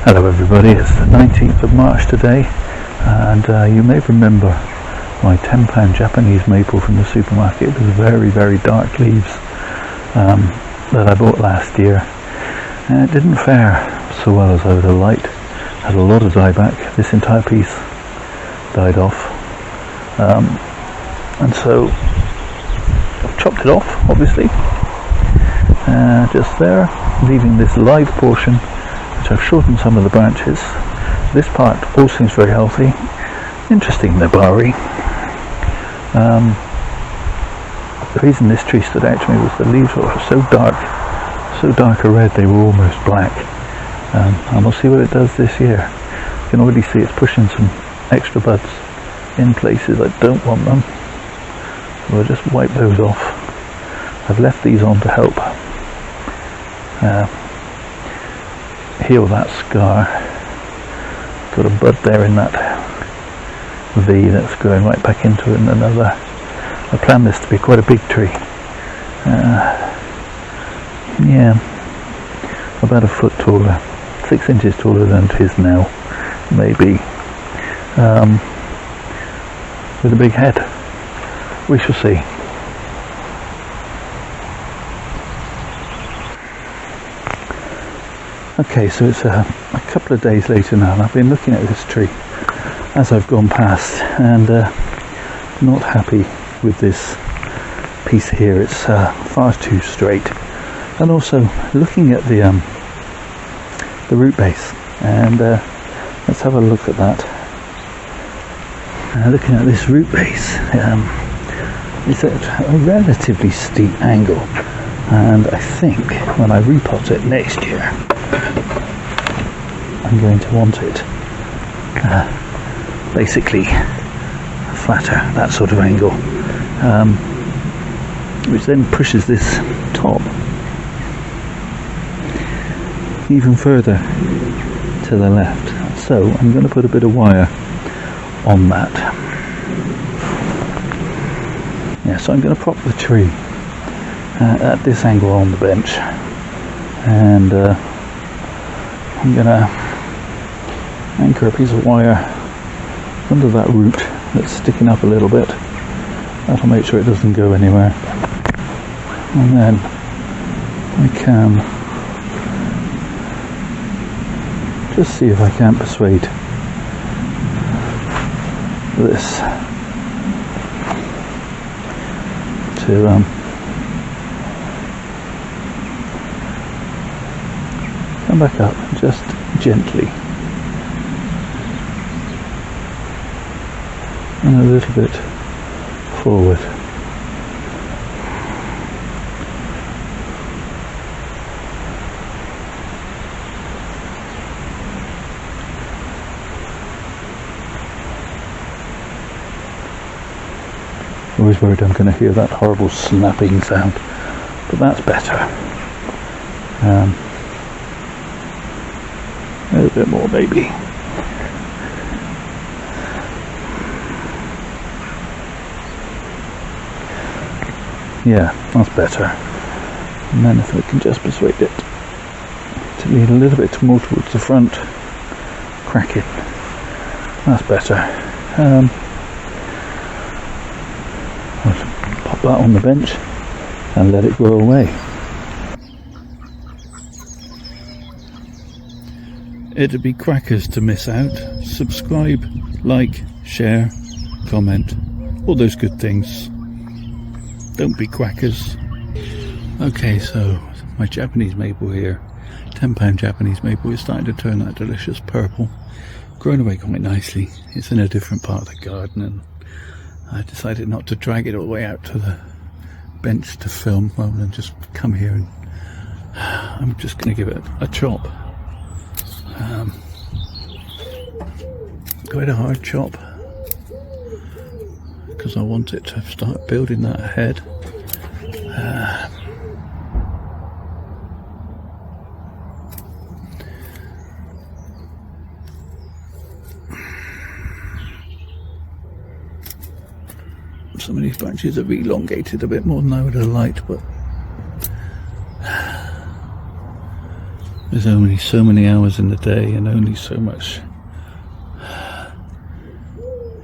Hello everybody, it's the 19th of March today, and you may remember my £10 Japanese maple from the supermarket with very, very dark leaves that I bought last year. And it didn't fare so well as I would have liked. Had a lot of dieback. This entire piece died off, and so I've chopped it off, obviously, just there, leaving this live portion, which I've shortened some of the branches. This part all seems very healthy. Interesting, nebari. The reason this tree stood out to me was the leaves were so dark a red they were almost black. And we'll see what it does this year. You can already see it's pushing some extra buds in places I don't want them. So I'll just wipe those off. I've left these on to help heal that scar. Got a bud there in that V that's going right back into it, and another. I plan this to be quite a big tree. Yeah, about a foot taller, 6 inches taller than it is now, maybe, with a big head. We shall see. Okay, so it's a couple of days later now, and I've been looking at this tree as I've gone past, and not happy with this piece here. It's far too straight, and also looking at the root base, and let's have a look at that. Looking at this root base, it's at a relatively steep angle, and I think when I repot it next year, I'm going to want it basically flatter, that sort of angle, which then pushes this top even further to the left. So I'm going to put a bit of wire on that. Yeah, so I'm going to prop the tree at this angle on the bench, and I'm going to anchor a piece of wire under that root that's sticking up a little bit. That'll make sure it doesn't go anywhere. And then I can just see if I can persuade this to come back up just gently, and a little bit forward. Always worried I'm going to hear that horrible snapping sound, but that's better. A little bit more, maybe. Yeah, that's better. And then if I can just persuade it to lean a little bit more towards the front, crack it. That's better. I'll pop that on the bench and let it grow away. It'd be crackers to miss out. Subscribe, like, share, comment, all those good things. Don't be crackers. Okay, so my Japanese maple here, £10 Japanese maple, is starting to turn that delicious purple. Grown away quite nicely. It's in a different part of the garden, and I decided not to drag it all the way out to the bench to film, rather than just come here, and I'm just going to give it a chop. Quite a hard chop, because I want it to start building that head. Some of these branches have elongated a bit more than I would have liked, but There's only so many hours in the day and only so much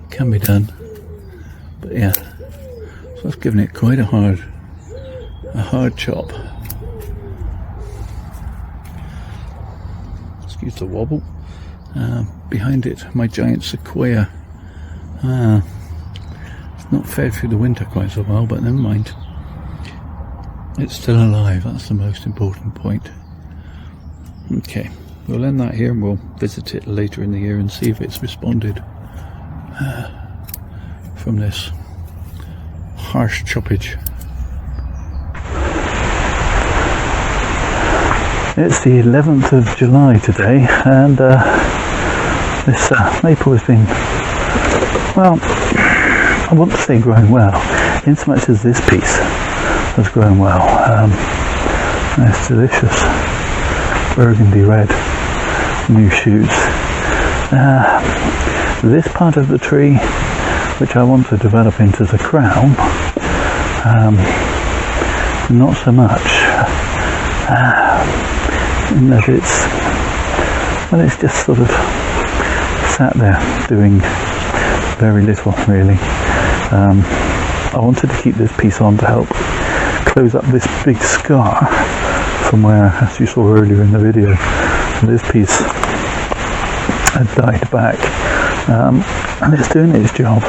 can be done. But yeah, so I've given it quite a hard chop. Excuse the wobble. Behind it, my giant sequoia. It's not fared through the winter quite so well, but never mind. It's still alive, that's the most important point. Okay, we'll end that here and we'll visit it later in the year and see if it's responded from this harsh choppage. It's the 11th of July today, and this maple has been, well, I want to say growing well, in so much as this piece has grown well. It's delicious burgundy red new shoots. This part of the tree, which I want to develop into the crown, not so much. In that it's just sort of sat there doing very little really. I wanted to keep this piece on to help close up this big scar from where, as you saw earlier in the video, this piece had died back, and it's doing its job.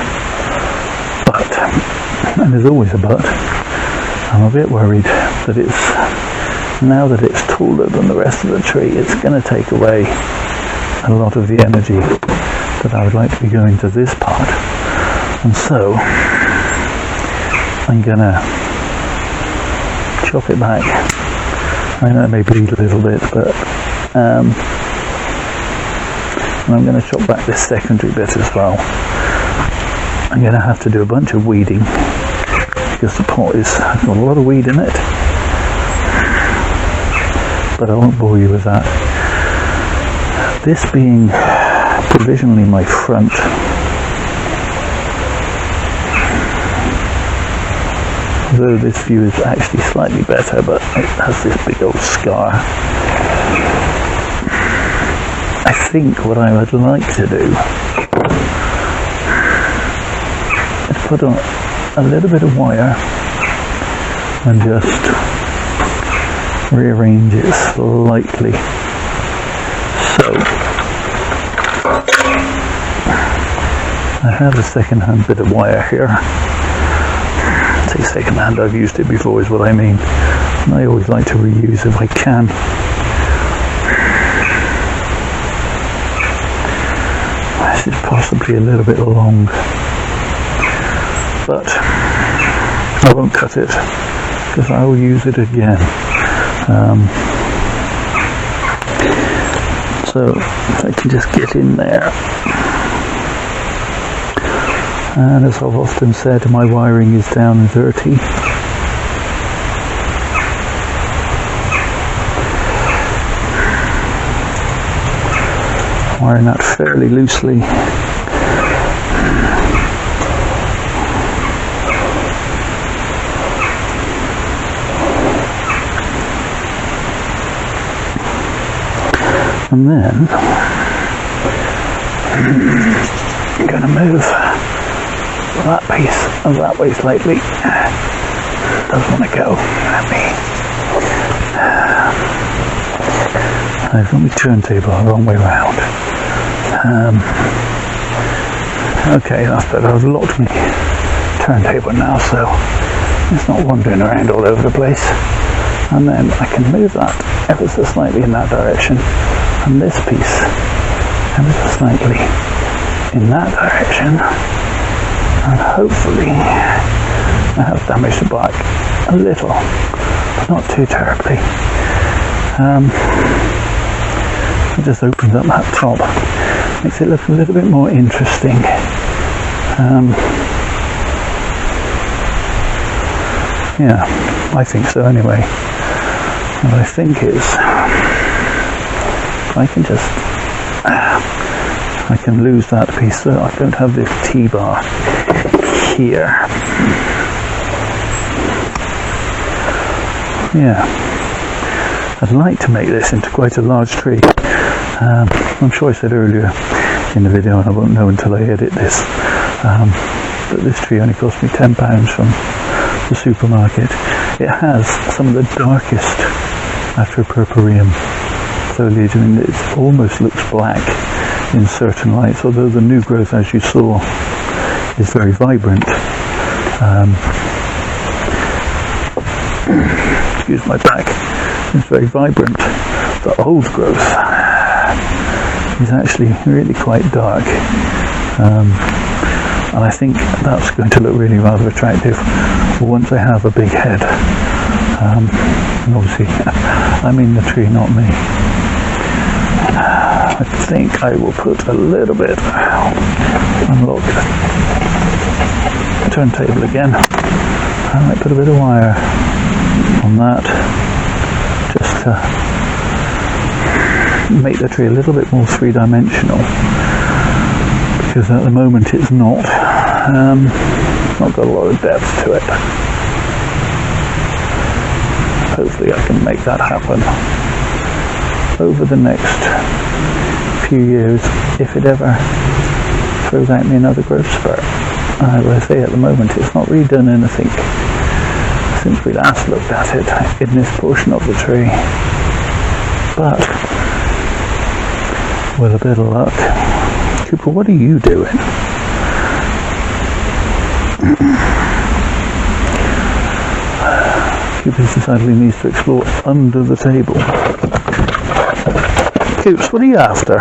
But, and there's always a but, I'm a bit worried that now that it's taller than the rest of the tree, it's going to take away a lot of the energy that I would like to be going to this part, and so I'm going to chop it back. I know it may bleed a little bit, but and I'm going to chop back this secondary bit as well. I'm going to have to do a bunch of weeding because the pot has got a lot of weed in it. But I won't bore you with that. This being provisionally my front, though this view is actually slightly better, but it has this big old scar. I think what I would like to do is put on a little bit of wire and just rearrange it slightly. So I have a second-hand bit of wire here. I say second-hand, I've used it before is what I mean. And I always like to reuse if I can. This is possibly a little bit long, but I won't cut it because I will use it again. So if I can just get in there, and as I've often said, my wiring is down and dirty. Wiring that fairly loosely. And then I'm going to move that piece of that way slightly. It does want to go. I've got my turntable the wrong way round. Okay, that's better. I've locked my turntable now, so it's not wandering around all over the place. And then I can move that ever so slightly in that direction, and this piece ever so slightly in that direction, and hopefully I have damaged the bark a little, but not too terribly. It just opens up that top, makes it look a little bit more interesting. Yeah, I think so anyway. What I think is I can lose that piece so I don't have this T-bar here. Yeah, I'd like to make this into quite a large tree. I'm sure I said earlier in the video, and I won't know until I edit this, but this tree only cost me £10 from the supermarket. It has some of the darkest Afropurpureum foliage. I mean, it almost looks black in certain lights, although the new growth, as you saw, is very vibrant. Excuse my back. It's very vibrant. The old growth is actually really quite dark, and I think that's going to look really rather attractive once I have a big head. And obviously, I'm in the tree, not me. I think I will put a little bit, unlock the turntable again. I might put a bit of wire on that, just to make the tree a little bit more three-dimensional, because at the moment it's not got a lot of depth to it. Hopefully I can make that happen over the next few years, if it ever throws out me another growth spurt. As I say, at the moment it's not really done anything since we last looked at it in this portion of the tree, but with a bit of luck. Cooper, what are you doing? Cooper's decided he needs to explore under the table. Coops, what are you after?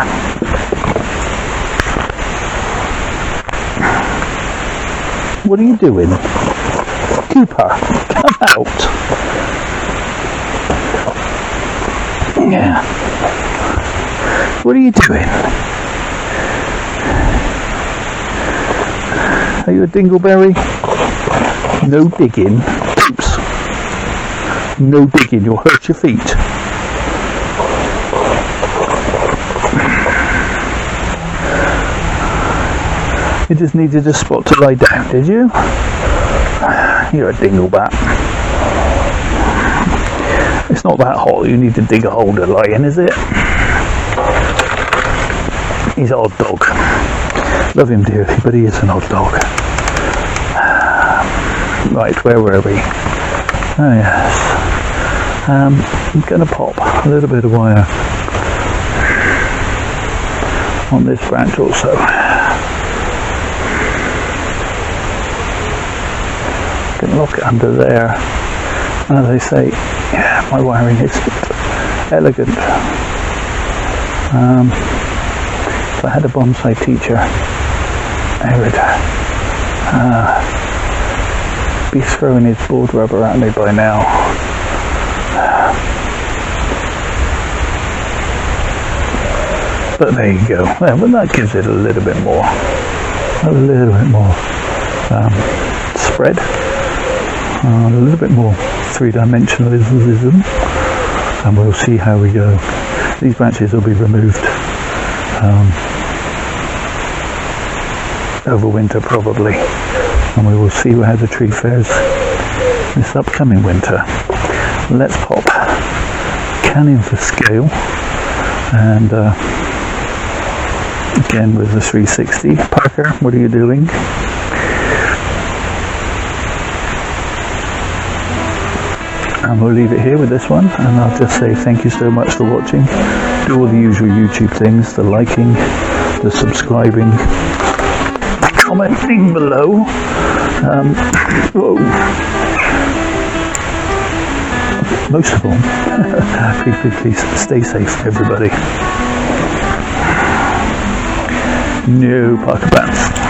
What are you doing? Cooper, come out. Yeah. What are you doing? Are you a dingleberry? No digging. Coops. No digging, you'll hurt your feet. You just needed a spot to lie down, did you? You're a dinglebat. It's not that hot you need to dig a hole to lie in, is it? He's an odd dog. Love him dearly, but he is an odd dog. Right, where were we? Oh yes. I'm going to pop a little bit of wire on this branch also. Can lock it under there, and as I say, yeah, my wiring is elegant. If I had a bonsai teacher, I would be throwing his board rubber at me by now. But there you go. Yeah, well, that gives it a little bit more spread, a little bit more three-dimensionalism, and we'll see how we go. These branches will be removed over winter probably, and we will see how the tree fares this upcoming winter. Let's pop can in for scale, and again with the 360. Parker, what are you doing? And we'll leave it here with this one, and I'll just say thank you so much for watching. Do all the usual YouTube things, the liking, the subscribing, commenting below. Whoa. Most of all, please stay safe, everybody. No Parker bats.